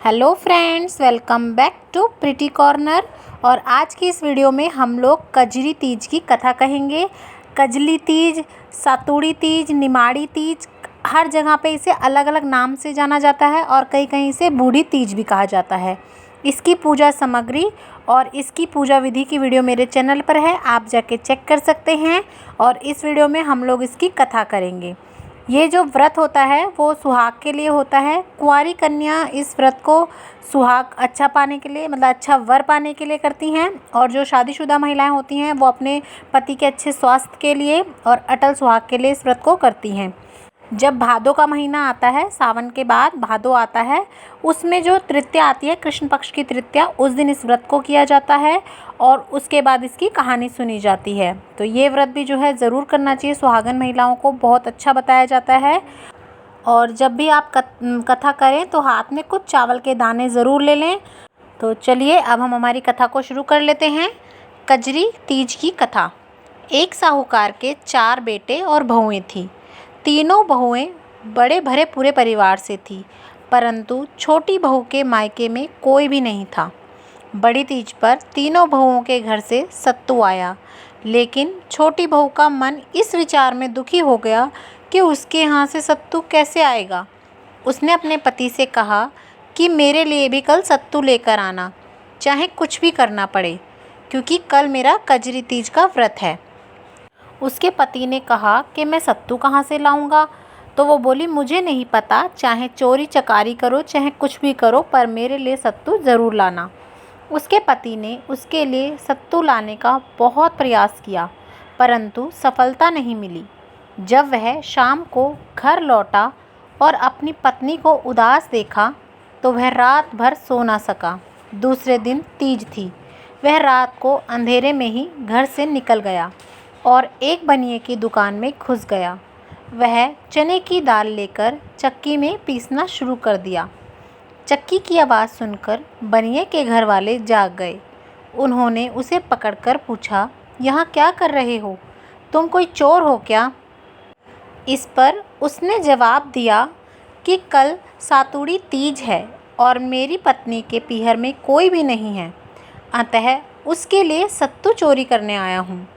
Hello friends, welcome back to Pretty Corner. और आज की इस वीडियो में हम लोग कजरी तीज की कथा कहेंगे। कजली तीज, सातुड़ी तीज, निमाड़ी तीज, हर जगह पे इसे अलग अलग नाम से जाना जाता है और कहीं कहीं इसे बूढ़ी तीज भी कहा जाता है। इसकी पूजा सामग्री और इसकी पूजा विधि की वीडियो मेरे चैनल पर है, आप जाके चेक कर सकते हैं। और इस वीडियो में हम लोग इसकी कथा करेंगे। ये जो व्रत होता है वो सुहाग के लिए होता है। कुंवारी कन्या इस व्रत को सुहाग अच्छा पाने के लिए, मतलब अच्छा वर पाने के लिए करती हैं। और जो शादीशुदा महिलाएं होती हैं वो अपने पति के अच्छे स्वास्थ्य के लिए और अटल सुहाग के लिए इस व्रत को करती हैं। जब भादों का महीना आता है, सावन के बाद भादों आता है, उसमें जो तृतीया आती है, कृष्ण पक्ष की तृतीया, उस दिन इस व्रत को किया जाता है और उसके बाद इसकी कहानी सुनी जाती है। तो ये व्रत भी जो है ज़रूर करना चाहिए। सुहागन महिलाओं को बहुत अच्छा बताया जाता है। और जब भी आप कथा करें तो हाथ में कुछ चावल के दाने ज़रूर ले लें। तो चलिए अब हम हमारी कथा को शुरू कर लेते हैं। कजरी तीज की कथा। एक साहूकार के 4 बेटे और बहुएं थीं। तीनों बहुएं बड़े भरे पूरे परिवार से थी, परंतु छोटी बहू के मायके में कोई भी नहीं था। बड़ी तीज पर तीनों बहुओं के घर से सत्तू आया, लेकिन छोटी बहू का मन इस विचार में दुखी हो गया कि उसके यहाँ से सत्तू कैसे आएगा। उसने अपने पति से कहा कि मेरे लिए भी कल सत्तू लेकर आना, चाहे कुछ भी करना पड़े, क्योंकि कल मेरा कजरी तीज का व्रत है। उसके पति ने कहा कि मैं सत्तू कहाँ से लाऊंगा। तो वो बोली, मुझे नहीं पता, चाहे चोरी चकारी करो, चाहे कुछ भी करो, पर मेरे लिए सत्तू ज़रूर लाना। उसके पति ने उसके लिए सत्तू लाने का बहुत प्रयास किया, परंतु सफलता नहीं मिली। जब वह शाम को घर लौटा और अपनी पत्नी को उदास देखा तो वह रात भर सो ना सका। दूसरे दिन तीज थी। वह रात को अंधेरे में ही घर से निकल गया और एक बनिए की दुकान में घुस गया। वह चने की दाल लेकर चक्की में पीसना शुरू कर दिया। चक्की की आवाज़ सुनकर बनिए के घर वाले जाग गए। उन्होंने उसे पकड़कर पूछा, यहाँ क्या कर रहे हो? तुम कोई चोर हो क्या? इस पर उसने जवाब दिया कि कल सातुड़ी तीज है और मेरी पत्नी के पीहर में कोई भी नहीं है, अतः उसके लिए सत्तू चोरी करने आया हूँ।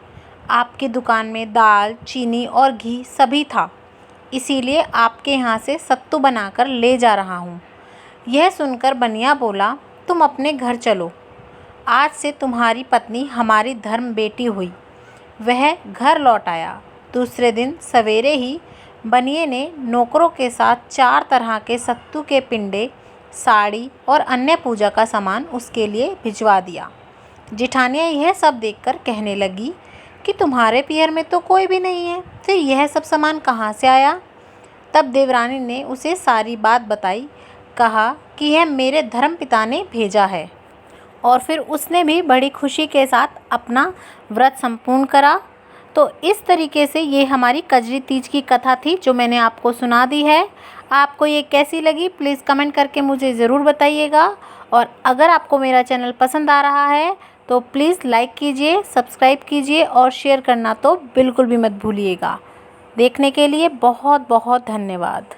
आपकी दुकान में दाल, चीनी और घी सभी था, इसीलिए आपके यहाँ से सत्तू बनाकर ले जा रहा हूँ। यह सुनकर बनिया बोला, तुम अपने घर चलो, आज से तुम्हारी पत्नी हमारी धर्म बेटी हुई। वह घर लौट आया। दूसरे दिन सवेरे ही बनिए ने नौकरों के साथ 4 तरह के सत्तू के पिंडे, साड़ी और अन्य पूजा का सामान उसके लिए भिजवा दिया। जिठानियाँ यह सब देखकर कहने लगी कि तुम्हारे पीहर में तो कोई भी नहीं है, फिर यह सब सामान कहाँ से आया? तब देवरानी ने उसे सारी बात बताई। कहा कि यह मेरे धर्मपिता ने भेजा है। और फिर उसने भी बड़ी खुशी के साथ अपना व्रत संपूर्ण करा। तो इस तरीके से ये हमारी कजरी तीज की कथा थी, जो मैंने आपको सुना दी है। आपको ये कैसी लगी प्लीज़ कमेंट करके मुझे ज़रूर बताइएगा। और अगर आपको मेरा चैनल पसंद आ रहा है तो प्लीज़ लाइक कीजिए, सब्सक्राइब कीजिए और शेयर करना तो बिल्कुल भी मत भूलिएगा। देखने के लिए बहुत बहुत धन्यवाद।